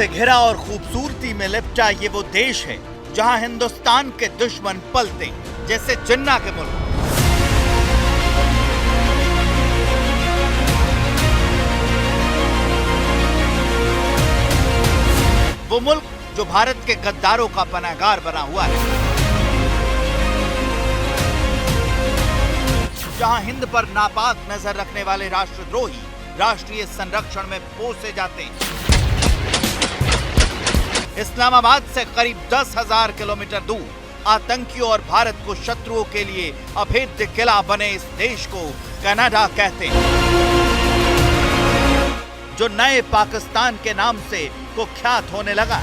से घिरा और खूबसूरती में लिपटा ये वो देश है जहां हिंदुस्तान के दुश्मन पलते जैसे जिन्ना के मुल्क। वो मुल्क जो भारत के गद्दारों का पनाहगार बना हुआ है, जहां हिंद पर नापाक नजर रखने वाले राष्ट्रद्रोही राष्ट्रीय संरक्षण में पोसे जाते हैं। इस्लामाबाद से करीब 10,000 किलोमीटर दूर आतंकियों और भारत को शत्रुओं के लिए अभेद्य किला बने इस देश को कनाडा कहते हैं, जो नए पाकिस्तान के नाम से कुख्यात होने लगा।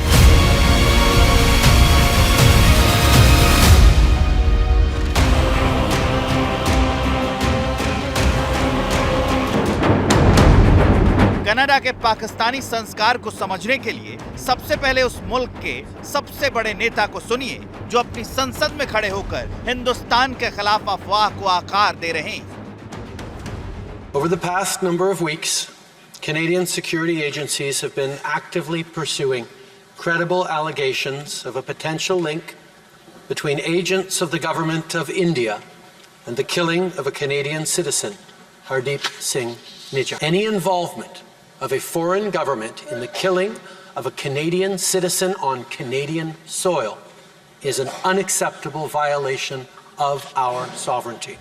कनाडा के पाकिस्तानी संस्कार को समझने के लिए सबसे पहले उस मुल्क के सबसे बड़े नेता को सुनिए, जो अपनी संसद में खड़े होकर हिंदुस्तान के खिलाफ अफवाह को आकार दे रहे हैं। Over the past number of weeks, Canadian security agencies have been actively pursuing credible allegations of a potential link between agents of the government of India and the killing of a Canadian citizen, Hardeep Singh Nijjar. Any involvement of a foreign government in the killing of a Canadian citizen on Canadian soil is an unacceptable violation of our sovereignty.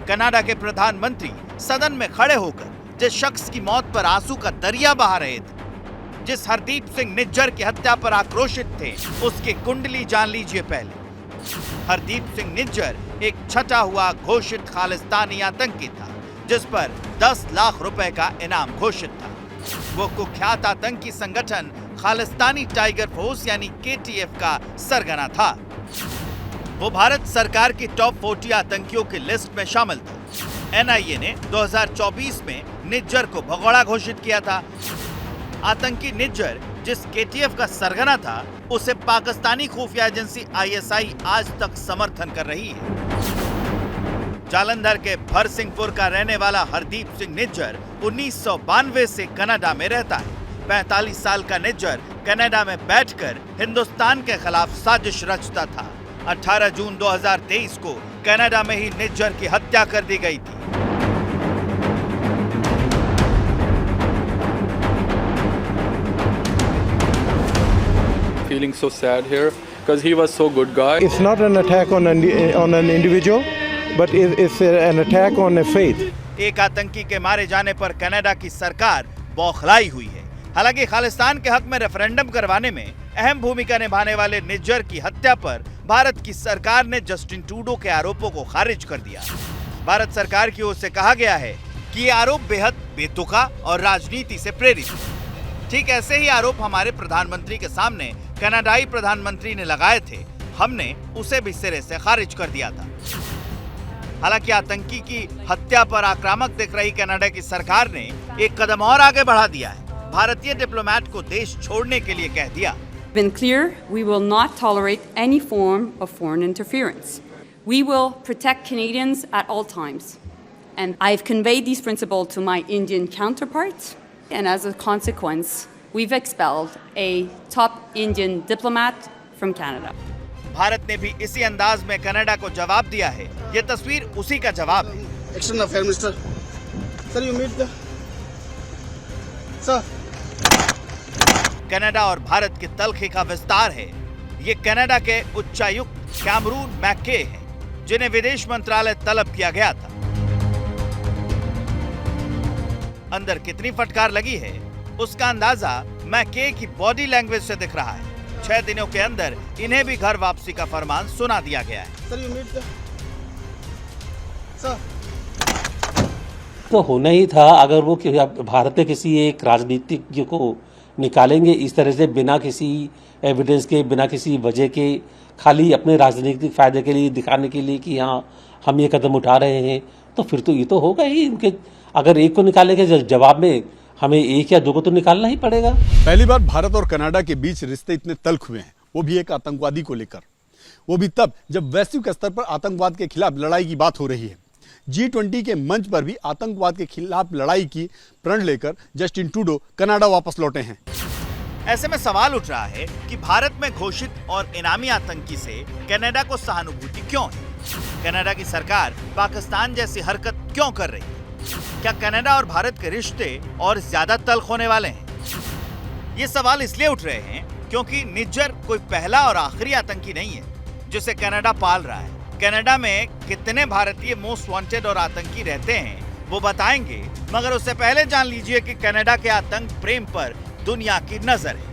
Canada के प्रधानमंत्री सदन में खड़े होकर जिस शख्स की मौत पर आंसू का दरिया बहा रहे थे, जिस हरदीप सिंह निज्जर की हत्या पर आक्रोशित थे, उसकी कुंडली जान लीजिए पहले। हरदीप सिंह निज्जर एक छटा हुआ घोषित खालिस्तानी आतंकी था, जिस पर 10 लाख रुपए का इनाम घोषित था। वो कुख्यात आतंकी संगठन खालिस्तानी टाइगर फोर्स यानी KTF का सरगना था। वो भारत सरकार की टॉप 40 आतंकियों की लिस्ट में शामिल था। NIA ने 2024 में निज्जर को भगोड़ा घोषित किया था। आतंकी निज्जर जिस KTF का सरगना था, उसे पाकिस्तानी खुफिया एजेंसी ISI आज तक समर्थन कर रही है। जालंधर के भरसिंहपुर का रहने वाला हरदीप सिंह निज्जर 1992 से कनाडा में रहता है। 45 साल का निज्जर कनाडा में बैठकर हिंदुस्तान के खिलाफ साजिश रचता था। 18 जून 2023 को कनाडा में ही निज्जर की हत्या कर दी गई थी। Feeling so sad here because he was so good guy. It's not an attack on an individual, but it's an attack on a faith. एक आतंकी के मारे जाने पर कनाडा की सरकार बौखलाई हुई है। हालांकि खालिस्तान के हक में रेफरेंडम करवाने में अहम भूमिका निभाने वाले निज्जर की हत्या पर भारत की सरकार ने जस्टिन ट्रूडो के आरोपों को खारिज कर दिया। भारत सरकार की ओर से कहा गया है कि ये आरोप बेहद बेतुका और राजनीति से प्रेरित है। ठीक ऐसे ही आरोप हमारे प्रधानमंत्री के सामने कनाडाई प्रधानमंत्री ने लगाए थे, हमने उसे भी सिरे से खारिज कर दिया था। हालांकि आतंकी की हत्या पर आक्रामक दिख रही कनाडा की सरकार ने एक कदम और आगे बढ़ा दिया है। भारतीय डिप्लोमेट को देश छोड़ने के लिए कह दिया। Been clear, we will not tolerate any form of foreign interference. We will protect Canadians at all times. And I've conveyed these principles to my Indian counterparts. And as a consequence, we've expelled a top Indian diplomat from Canada. Bharat ने भी इसी अंदाज में Canada को जवाब दिया है। ये तस्वीर उसी का जवाब है। External Affairs Minister, sir, you meet the sir. Canada और भारत की तल्खी का विस्तार है। ये कनाडा के उच्चायुक्त कैमरून मैके हैं, जिन्हें विदेश मंत्रालय तलब किया गया था। अंदर कितनी फटकार लगी है, उसका अंदाजा मैके की बॉडी लैंग्वेज से दिख रहा है। 6 दिनों के अंदर इन्हें भी घर वापसी का फरमान सुना दिया गया है। तो होना ही था। अगर वो भारत के किसी एक राजनीतिज्ञ को निकालेंगे इस तरह से बिना किसी एविडेंस के, बिना किसी वजह के, खाली अपने राजनीतिक फायदे के लिए दिखाने के लिए कि हाँ हम ये कदम उठा रहे हैं, तो फिर तो ये तो होगा ही। उनके अगर एक को निकालेंगे, जवाब में हमें 1 या 2 को तो निकालना ही पड़ेगा। पहली बार भारत और कनाडा के बीच रिश्ते इतने तल्ख हुए हैं, वो भी एक आतंकवादी को लेकर, वो भी तब जब वैश्विक स्तर पर आतंकवाद के खिलाफ लड़ाई की बात हो रही है। G20 के मंच पर भी आतंकवाद के खिलाफ लड़ाई की प्रण लेकर जस्टिन ट्रूडो कनाडा वापस लौटे हैं। ऐसे में सवाल उठ रहा है कि भारत में घोषित और इनामी आतंकी से कनाडा को सहानुभूति क्यों है? कनाडा की सरकार पाकिस्तान जैसी हरकत क्यों कर रही है? क्या कनाडा और भारत के रिश्ते और ज्यादा तल्ख होने वाले हैं? ये सवाल इसलिए उठ रहे हैं क्योंकि निज्जर कोई पहला और आखिरी आतंकी नहीं है जिसे कनाडा पाल रहा है। कनाडा में कितने भारतीय मोस्ट वांटेड और आतंकी रहते हैं वो बताएंगे, मगर उससे पहले जान लीजिए कि कनाडा के आतंक प्रेम पर दुनिया की नजर है।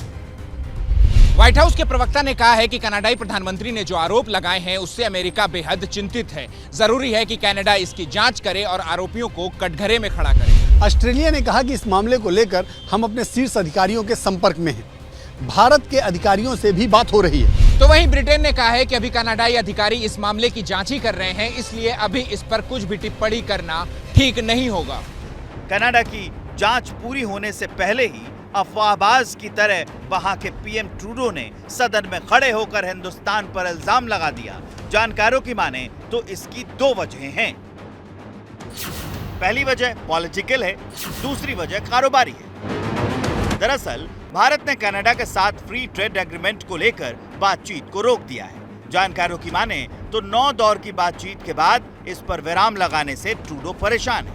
व्हाइट हाउस के प्रवक्ता ने कहा है कि कनाडाई प्रधानमंत्री ने जो आरोप लगाए हैं उससे अमेरिका बेहद चिंतित है। जरूरी है कि कनाडा इसकी जांच करे और आरोपियों को कटघरे में खड़ा करे। ऑस्ट्रेलिया ने कहा कि इस मामले को लेकर हम अपने शीर्ष अधिकारियों के संपर्क में हैं। भारत के अधिकारियों से भी बात हो रही है। तो वहीं ब्रिटेन ने कहा है कि अभी कनाडाई अधिकारी इस मामले की जांच ही कर रहे हैं, इसलिए अभी इस पर कुछ भी टिप्पणी करना ठीक नहीं होगा। कनाडा की जांच पूरी होने से पहले ही अफवाहबाज की तरह वहां के पीएम ट्रूडो ने सदन में खड़े होकर हिंदुस्तान पर इल्जाम लगा दिया। जानकारों की माने तो इसकी दो वजहें हैं। पहली वजह पॉलिटिकल है, दूसरी वजह कारोबारी है। दरअसल भारत ने कनाडा के साथ फ्री ट्रेड एग्रीमेंट को लेकर बातचीत को रोक दिया है। जानकारों की माने तो 9 दौर की बातचीत के बाद इस पर विराम लगाने से ट्रूडो परेशान है।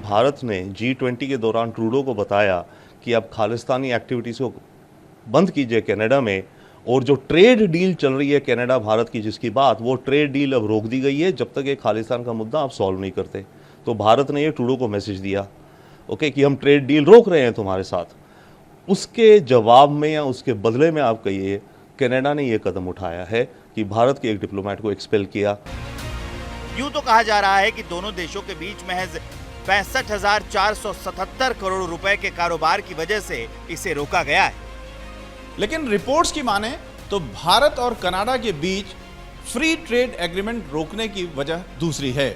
भारत ने G20 के दौरान ट्रूडो को बताया कि अब खालिस्तानी एक्टिविटीज को बंद कीजिए कनाडा में, और जो ट्रेड डील चल रही है कनाडा भारत की जिसकी बात, वो ट्रेड डील अब रोक दी गई है जब तक ये खालिस्तान का मुद्दा आप सॉल्व नहीं करते। तो भारत ने ये ट्रूडो को मैसेज दिया ओके कि हम ट्रेड डील रोक रहे हैं तुम्हारे साथ। उसके जवाब में या उसके बदले में आप कहिए कनाडा ने यह कदम उठाया है कि भारत के एक डिप्लोमेट को एक्सपेल किया। यूं तो कहा जा रहा है कि दोनों देशों के बीच महज 65,477 करोड़ रुपए के कारोबार की वजह से इसे रोका गया है। लेकिन रिपोर्ट्स की माने तो भारत और कनाडा के बीच फ्री ट्रेड एग्रीमेंट रोकने की वजह दूसरी है।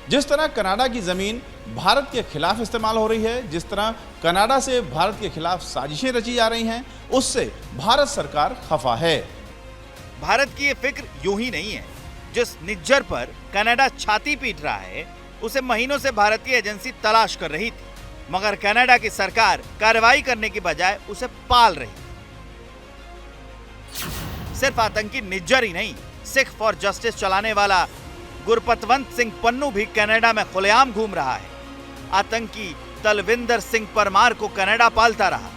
जिस तरह कनाडा की जमीन भारत के खिलाफ इस्तेमाल हो रही है, जिस तरह कनाडा से भारत के खिलाफ साजिशें रची जा रही हैं, उससे भारत सरकार खफा है। भारत की ये फिक्र यूं ही नहीं है। जिस निज्जर पर कनाडा छाती पीट रहा है उसे महीनों से भारतीय एजेंसी तलाश कर रही थी, मगर कनाडा की सरकार कार्रवाई करने की बजाय उसे पाल रही। सिर्फ आतंकी निज्जर ही नहीं, सिख फॉर जस्टिस चलाने वाला गुरपतवंत सिंह पन्नू भी कनाडा में खुलेआम घूम रहा है। आतंकी तलविंदर सिंह परमार को कनाडा पालता रहा।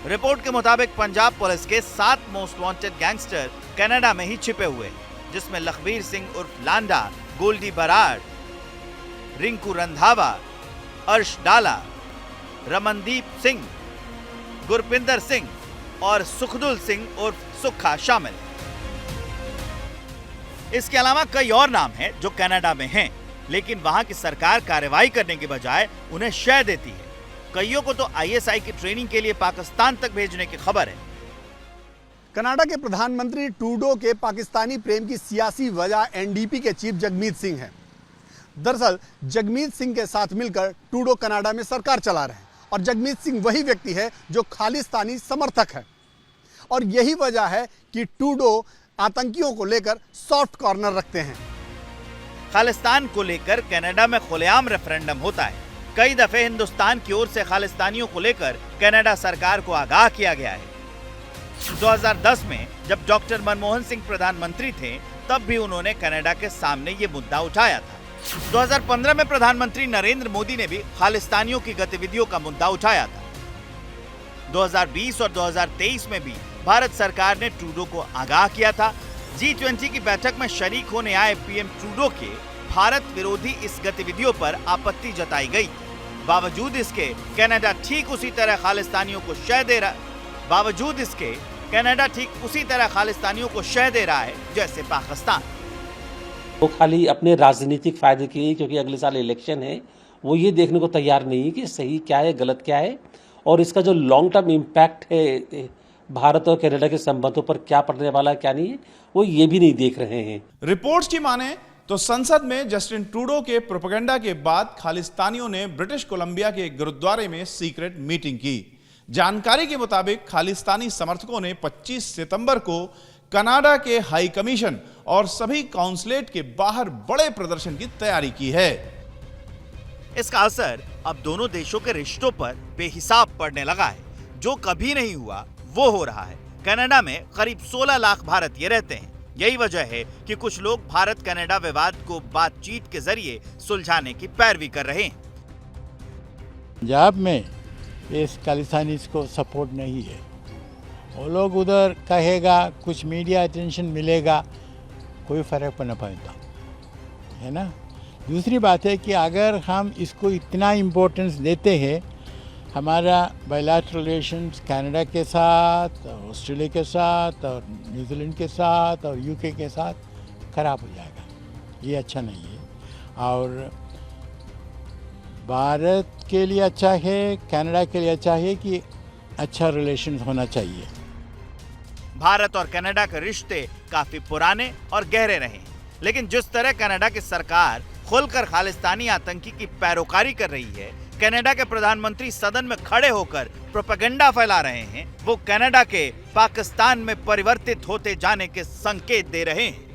रिपोर्ट के मुताबिक पंजाब पुलिस के 7 मोस्ट वांटेड गैंगस्टर कनाडा में ही छिपे हुए हैं, जिसमें लखबीर सिंह उर्फ लांडा, गोल्डी बराड़, रिंकू रंधावा, अर्श डाला, रमनदीप सिंह, गुरपिंदर सिंह और सुखदुल सिंह उर्फ सुखा शामिल है। इसके अलावा कई और नाम हैं जो कनाडा में हैं, लेकिन वहां की सरकार कार्रवाई करने के बजाय उन्हें शय देती है। कईयों को तो आईएसआई की ट्रेनिंग के लिए पाकिस्तान तक भेजने की खबर है। कनाडा के प्रधानमंत्री ट्रूडो के पाकिस्तानी प्रेम की सियासी वजह एनडीपी के चीफ जगमीत सिंह है। दरअसल जगमीत सिंह के साथ मिलकर ट्रूडो कनाडा में सरकार चला रहे हैं, और जगमीत सिंह वही व्यक्ति है जो खालिस्तानी समर्थक है। और यही वजह है कि ट्रूडो आतंकियों को लेकर सॉफ्ट कॉर्नर रखते हैं। खालिस्तान को लेकर कनाडा में खुलेआम रेफरेंडम होता है। कई दफे हिंदुस्तान की ओर से खालिस्तानियों को लेकर कनाडा सरकार को आगाह किया गया है। 2010 में जब डॉक्टर मनमोहन सिंह प्रधानमंत्री थे, तब भी उन्होंने कनाडा के सामने ये मुद्दा उठाया था। 2015 में प्रधानमंत्री नरेंद्र मोदी ने भी खालिस्तानियों की गतिविधियों का मुद्दा उठाया था। 2020 और 2023 में भी भारत सरकार ने ट्रूडो को आगाह किया था। G20 की बैठक में शरीक होने आए पीएम ट्रूडो के भारत विरोधी इस गतिविधियों पर आपत्ति जताई गई। बावजूद इसके कनाडा ठीक उसी तरह खालिस्तानियों को शय दे रहा है जैसे पाकिस्तान। वो खाली अपने राजनीतिक फायदे के लिए, क्योंकि अगले साल इलेक्शन है, वो ये देखने को तैयार नहीं है कि सही क्या है गलत क्या है, और इसका जो लॉन्ग टर्म इम्पैक्ट है भारत और कनाडा के संबंधों पर क्या पड़ने वाला है क्या नहीं है, वो ये भी नहीं देख रहे हैं। रिपोर्ट्स की माने तो संसद में जस्टिन ट्रूडो के प्रोपेगेंडा के बाद खालिस्तानियों ने ब्रिटिश कोलंबिया के गुरुद्वारे में सीक्रेट मीटिंग की। जानकारी के मुताबिक खालिस्तानी समर्थकों ने 25 सितंबर को कनाडा के हाई कमीशन और सभी काउंसलेट के बाहर बड़े प्रदर्शन की तैयारी की है। इसका असर अब दोनों देशों के रिश्तों पर बेहिसाब पड़ने लगा है। जो कभी नहीं हुआ वो हो रहा है। कनाडा में करीब 16 लाख भारतीय रहते हैं। यही वजह है कि कुछ लोग भारत कनाडा विवाद को बातचीत के जरिए सुलझाने की पैरवी कर रहे हैं। पंजाब में इस खालिस्तानीज को सपोर्ट नहीं है। वो लोग उधर कहेगा, कुछ मीडिया अटेंशन मिलेगा, कोई फर्क न पड़ता है ना। दूसरी बात है कि अगर हम इसको इतना इम्पोर्टेंस देते हैं, हमारा बायलैटरल रिलेशंस कनाडा के साथ, ऑस्ट्रेलिया के साथ और न्यूजीलैंड के साथ और यूके के साथ खराब हो जाएगा। ये अच्छा नहीं है और भारत के लिए अच्छा है, कनाडा के लिए अच्छा है कि अच्छा रिलेशन होना चाहिए। भारत और कनाडा के रिश्ते काफी पुराने और गहरे रहे हैं, लेकिन जिस तरह कनाडा की सरकार खुलकर खालिस्तानी आतंकी की पैरोकारी कर रही है, कनाडा के प्रधानमंत्री सदन में खड़े होकर प्रोपेगेंडा फैला रहे हैं, वो कनाडा के पाकिस्तान में परिवर्तित होते जाने के संकेत दे रहे हैं।